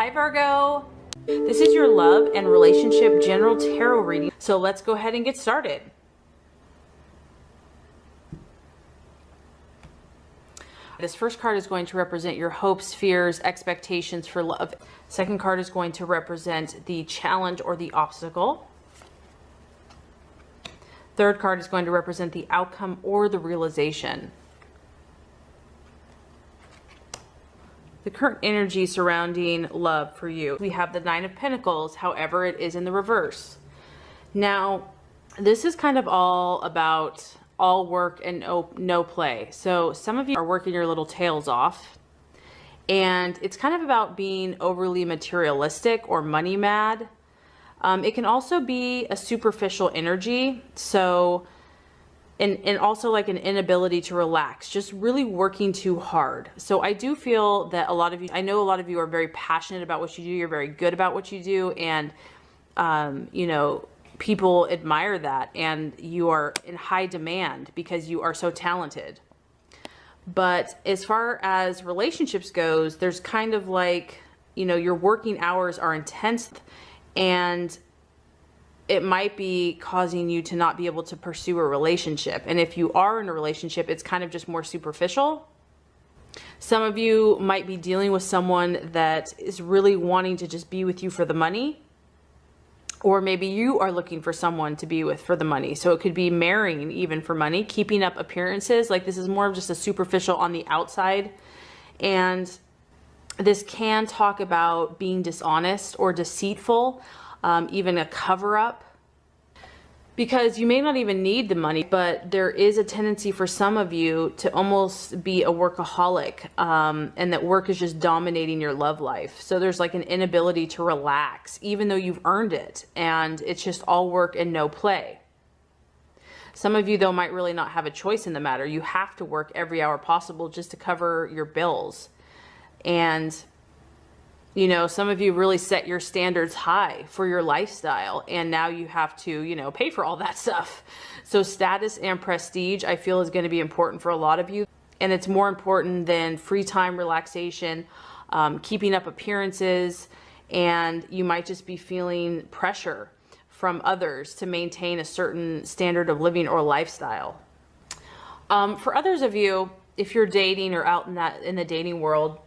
Hi Virgo! This is your love and relationship general tarot reading. So let's go ahead and get started. This first card is going to represent your hopes, fears, expectations for love. Second card is going to represent the challenge or the obstacle. Third card is going to represent the outcome or the realization. The current energy surrounding love for you. We have the Nine of Pentacles, however it is in the reverse. Now, this is kind of all about all work and no play. So some of you are working your little tails off, and it's kind of about being overly materialistic or money mad. It can also be a superficial energy. So, and also like an inability to relax, just really working too hard. So I do feel that I know a lot of you are very passionate about what you do. You're very good about what you do. And, you know, people admire that, and you are in high demand because you are so talented. But as far as relationships goes, there's kind of like, you know, your working hours are intense, and it might be causing you to not be able to pursue a relationship. And if you are in a relationship, it's kind of just more superficial. Some of you might be dealing with someone that is really wanting to just be with you for the money. Or maybe you are looking for someone to be with for the money. So it could be marrying even for money, keeping up appearances. Like this is more of just a superficial on the outside. And this can talk about being dishonest or deceitful. Even a cover-up, because you may not even need the money, but there is a tendency for some of you to almost be a workaholic, and that work is just dominating your love life. So there's like an inability to relax, even though you've earned it, and it's just all work and no play. Some of you, though, might really not have a choice in the matter. You have to work every hour possible just to cover your bills. And you know, some of you really set your standards high for your lifestyle, and now you have to, you know, pay for all that stuff. So status and prestige, I feel, is going to be important for a lot of you. And it's more important than free time, relaxation, keeping up appearances, and you might just be feeling pressure from others to maintain a certain standard of living or lifestyle. For others of you, if you're dating or out in the dating world,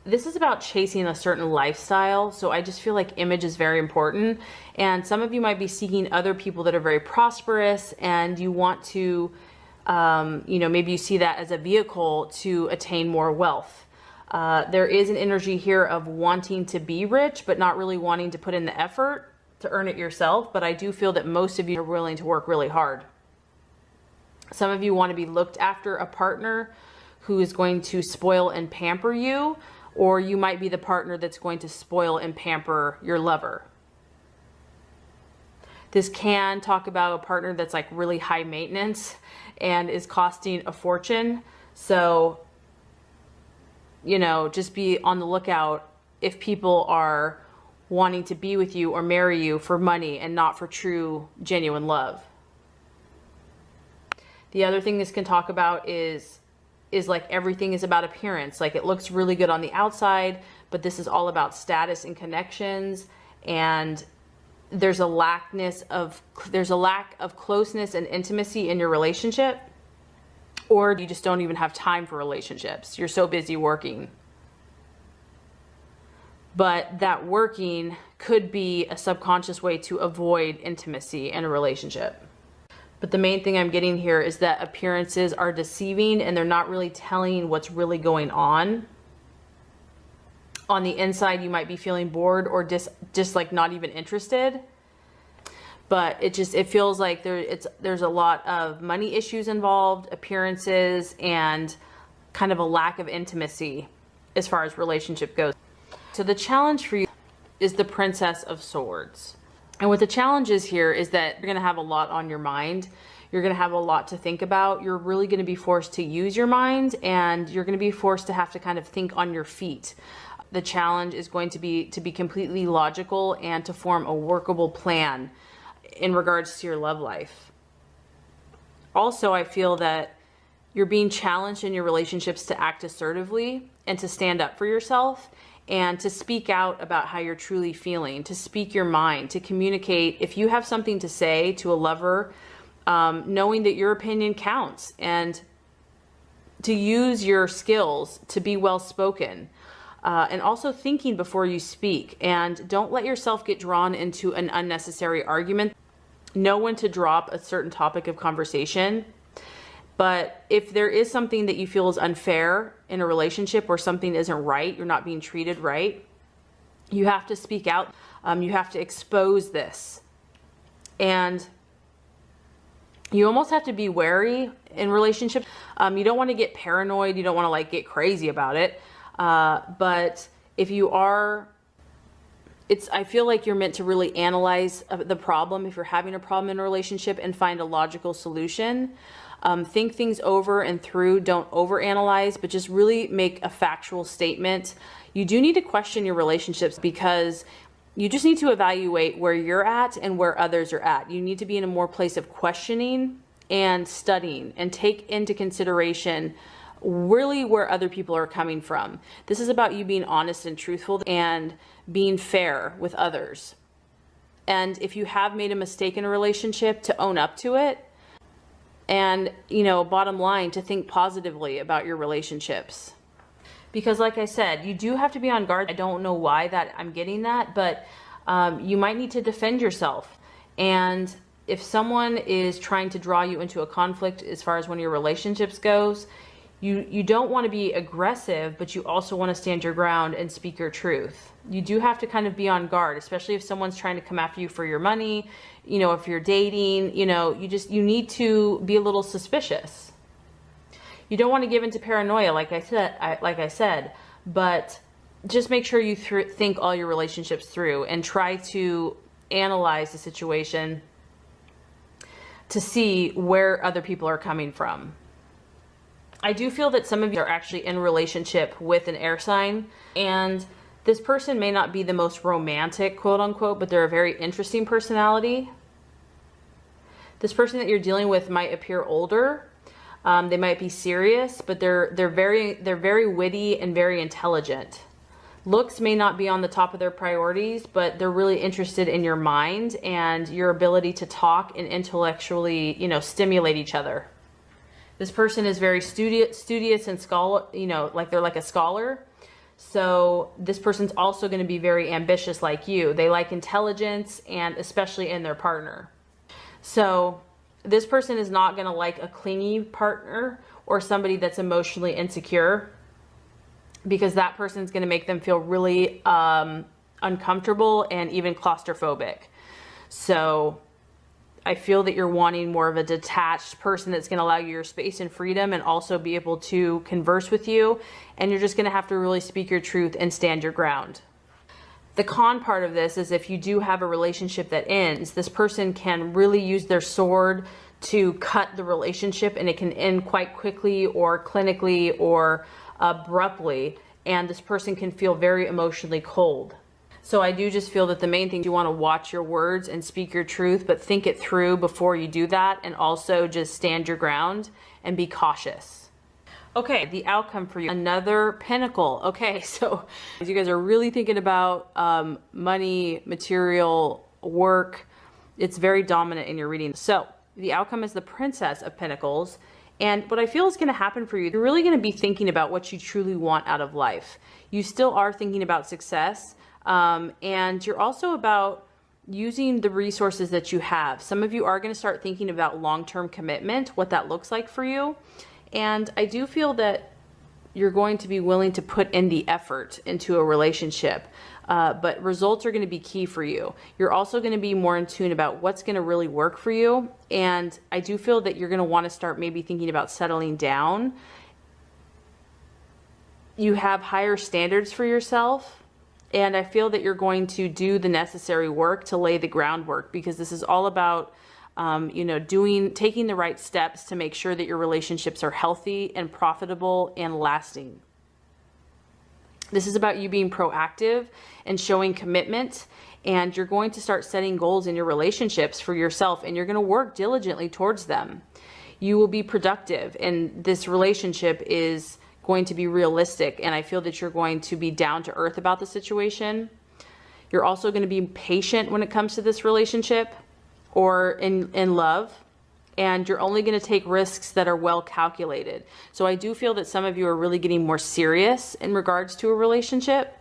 this is about chasing a certain lifestyle. So I just feel like image is very important. And some of you might be seeking other people that are very prosperous, and you want to, you know, maybe you see that as a vehicle to attain more wealth. There is an energy here of wanting to be rich, but not really wanting to put in the effort to earn it yourself. But I do feel that most of you are willing to work really hard. Some of you want to be looked after a partner who is going to spoil and pamper you. Or you might be the partner that's going to spoil and pamper your lover. This can talk about a partner that's like really high maintenance and is costing a fortune. So, you know, just be on the lookout if people are wanting to be with you or marry you for money and not for true, genuine love. The other thing this can talk about is like everything is about appearance. Like it looks really good on the outside, but this is all about status and connections, and there's a lack of closeness and intimacy in your relationship, or you just don't even have time for relationships. You're so busy working. But that working could be a subconscious way to avoid intimacy in a relationship. But the main thing I'm getting here is that appearances are deceiving, and they're not really telling what's really going on. On the inside, you might be feeling bored or just like not even interested. But it feels like there's a lot of money issues involved, appearances, and kind of a lack of intimacy as far as relationship goes. So the challenge for you is the Princess of Swords. And what the challenge is here is that you're going to have a lot on your mind. You're going to have a lot to think about. You're really going to be forced to use your mind, and you're going to be forced to have to kind of think on your feet. The challenge is going to be completely logical and to form a workable plan in regards to your love life. Also, I feel that you're being challenged in your relationships to act assertively and to stand up for yourself. and to speak out about how you're truly feeling, to speak your mind, to communicate. If you have something to say to a lover, knowing that your opinion counts, and to use your skills to be well spoken, and also thinking before you speak. And don't let yourself get drawn into an unnecessary argument. Know when to drop a certain topic of conversation. But if there is something that you feel is unfair in a relationship, or something isn't right, you're not being treated right, you have to speak out. You have to expose this. And you almost have to be wary in relationships. You don't want to get paranoid. You don't want to like get crazy about it. But if you are, I feel like you're meant to really analyze the problem if you're having a problem in a relationship and find a logical solution. Think things over and through. Don't overanalyze, but just really make a factual statement. You do need to question your relationships, because you just need to evaluate where you're at and where others are at. You need to be in a more place of questioning and studying, and take into consideration really where other people are coming from. This is about you being honest and truthful and being fair with others. And if you have made a mistake in a relationship, to own up to it. And, bottom line, to think positively about your relationships. Because like I said, you do have to be on guard. I don't know why that I'm getting that, but you might need to defend yourself. And if someone is trying to draw you into a conflict as far as one of your relationships goes, you don't want to be aggressive, but you also want to stand your ground and speak your truth. You do have to kind of be on guard, especially if someone's trying to come after you for your money. If you're dating, you need to be a little suspicious. You don't want to give into paranoia, like I said, but just make sure you think all your relationships through and try to analyze the situation to see where other people are coming from. I do feel that some of you are actually in a relationship with an air sign, and this person may not be the most romantic, quote unquote, but they're a very interesting personality. This person that you're dealing with might appear older. They might be serious, but they're very witty and very intelligent. Looks may not be on the top of their priorities, but they're really interested in your mind and your ability to talk and intellectually, stimulate each other. This person is very studious and scholar, like they're like a scholar. So this person's also going to be very ambitious like you. They like intelligence, and especially in their partner. So this person is not going to like a clingy partner or somebody that's emotionally insecure, because that person's going to make them feel really uncomfortable and even claustrophobic. So I feel that you're wanting more of a detached person that's going to allow you your space and freedom, and also be able to converse with you. And you're just going to have to really speak your truth and stand your ground. The con part of this is, if you do have a relationship that ends, this person can really use their sword to cut the relationship, and it can end quite quickly or clinically or abruptly. And this person can feel very emotionally cold. So I do just feel that the main thing, you want to watch your words and speak your truth, but think it through before you do that, and also just stand your ground and be cautious. Okay, the outcome for you, another pentacle. Okay, so you guys are really thinking about money, material, work. It's very dominant in your reading. So the outcome is the Princess of Pentacles. And what I feel is going to happen for you, you're really going to be thinking about what you truly want out of life. You still are thinking about success. And you're also about using the resources that you have. Some of you are going to start thinking about long-term commitment, what that looks like for you. And I do feel that you're going to be willing to put in the effort into a relationship. But results are going to be key for you. You're also going to be more in tune about what's going to really work for you. And I do feel that you're going to want to start maybe thinking about settling down. You have higher standards for yourself. And I feel that you're going to do the necessary work to lay the groundwork, because this is all about, taking the right steps to make sure that your relationships are healthy and profitable and lasting. This is about you being proactive and showing commitment, and you're going to start setting goals in your relationships for yourself, and you're going to work diligently towards them. You will be productive, and this relationship is going to be realistic, and I feel that you're going to be down to earth about the situation. You're also going to be patient when it comes to this relationship or in love, and you're only going to take risks that are well calculated. So I do feel that some of you are really getting more serious in regards to a relationship.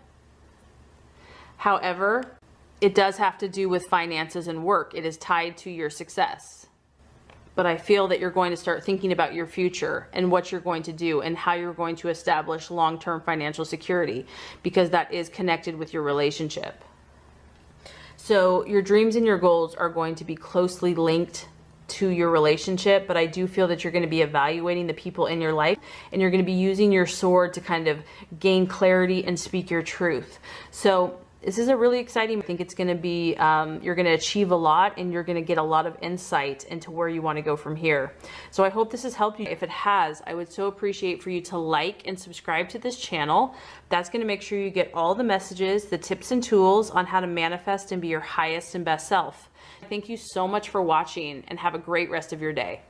However, it does have to do with finances and work. It is tied to your success. But I feel that you're going to start thinking about your future and what you're going to do and how you're going to establish long-term financial security, because that is connected with your relationship. So your dreams and your goals are going to be closely linked to your relationship, but I do feel that you're going to be evaluating the people in your life, and you're going to be using your sword to kind of gain clarity and speak your truth. So this is a really exciting, I think it's going to be, you're going to achieve a lot, and you're going to get a lot of insight into where you want to go from here. So I hope this has helped you. If it has, I would so appreciate for you to like and subscribe to this channel. That's going to make sure you get all the messages, the tips and tools on how to manifest and be your highest and best self. Thank you so much for watching, and have a great rest of your day.